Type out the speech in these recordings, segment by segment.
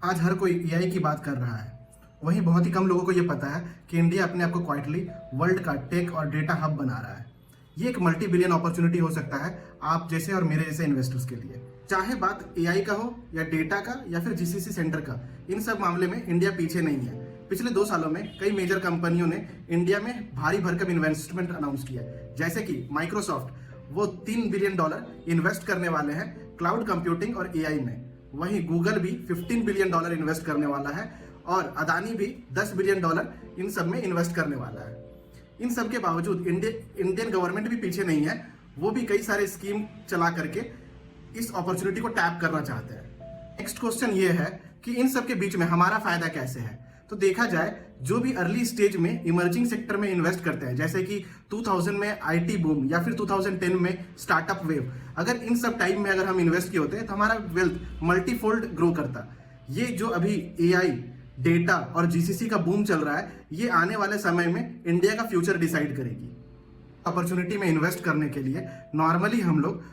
आज हर कोई एआई की बात कर रहा है। वहीं बहुत ही कम लोगों को ये पता है कि इंडिया अपने आप को क्वाइटली वर्ल्ड का टेक और डेटा हब बना रहा है। ये एक मल्टी बिलियन अपॉर्चुनिटी हो सकता है आप जैसे और मेरे जैसे इन्वेस्टर्स के लिए। चाहे बात एआई का हो या डेटा का या फिर जीसीसी सेंटर का, इन सब मामले में इंडिया पीछे नहीं है। पिछले 2 सालों में कई मेजर कंपनियों ने इंडिया में भारी भरकम इन्वेस्टमेंट अनाउंस किया है, जैसे कि माइक्रोसॉफ्ट, वो $3 बिलियन इन्वेस्ट करने वाले हैं क्लाउड कंप्यूटिंग और एआई में। वहीं गूगल भी $15 बिलियन इन्वेस्ट करने वाला है और अदानी भी $10 बिलियन इन सब में इन्वेस्ट करने वाला है। इन सब के बावजूद इंडियन गवर्नमेंट भी पीछे नहीं है। वो भी कई सारे स्कीम चला करके इस अपॉर्चुनिटी को टैप करना चाहते हैं। नेक्स्ट क्वेश्चन ये है कि इन सब के बीच में हमारा फायदा कैसे है। तो देखा जाए, जो भी अर्ली स्टेज में इमर्जिंग सेक्टर में इन्वेस्ट करते हैं, जैसे कि 2000 में आईटी बूम या फिर 2010 में स्टार्टअप वेव, अगर इन सब टाइम में अगर हम इन्वेस्ट किए होते तो हमारा वेल्थ मल्टीफोल्ड ग्रो करता। ये जो अभी एआई, डेटा और जीसीसी का बूम चल रहा है, ये आने वाले समय में इंडिया का फ्यूचर डिसाइड करेगी। अपॉर्चुनिटी में इन्वेस्ट करने के लिए नॉर्मली हम लोग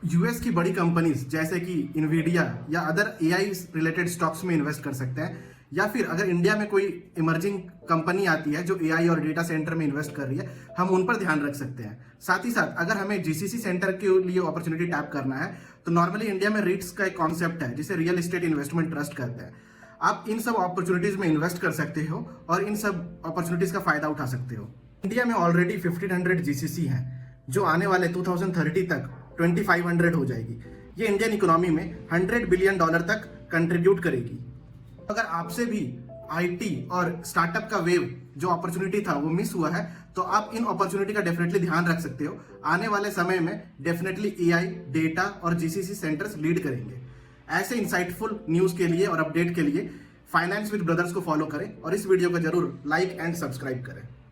यूएस की बड़ी कंपनीज जैसे कि इन्वीडिया या अदर एआई रिलेटेड स्टॉक्स में इन्वेस्ट कर सकते हैं, या फिर अगर इंडिया में कोई इमर्जिंग कंपनी आती है जो एआई और डेटा सेंटर में इन्वेस्ट कर रही है, हम उन पर ध्यान रख सकते हैं। साथ ही साथ अगर हमें जीसीसी सेंटर के लिए अपॉर्चुनिटी टैप करना है तो नॉर्मली इंडिया में रिट्स का एक कॉन्सेप्ट है जिसे रियल एस्टेट इन्वेस्टमेंट ट्रस्ट कहते हैं। आप इन सब अपॉर्चुनिटीज में इन्वेस्ट कर सकते हो और इन सब अपॉर्चुनिटीज का फायदा उठा सकते हो। इंडिया में ऑलरेडी 1500 जीसीसी हैं, जो आने वाले 2030 तक 2500 हो जाएगी। ये इंडियन इकोनॉमी में $100 बिलियन तक कंट्रीब्यूट करेगी। अगर आपसे भी आईटी और स्टार्टअप का वेव जो अपॉर्चुनिटी था वो मिस हुआ है, तो आप इन अपॉर्चुनिटी का डेफिनेटली ध्यान रख सकते हो। आने वाले समय में डेफिनेटली एआई, डेटा और जीसीसी सेंटर्स लीड करेंगे। ऐसे इंसाइटफुल न्यूज़ के लिए और अपडेट के लिए फाइनेंस विद ब्रदर्स को फॉलो करें और इस वीडियो को जरूर लाइक एंड सब्सक्राइब करें।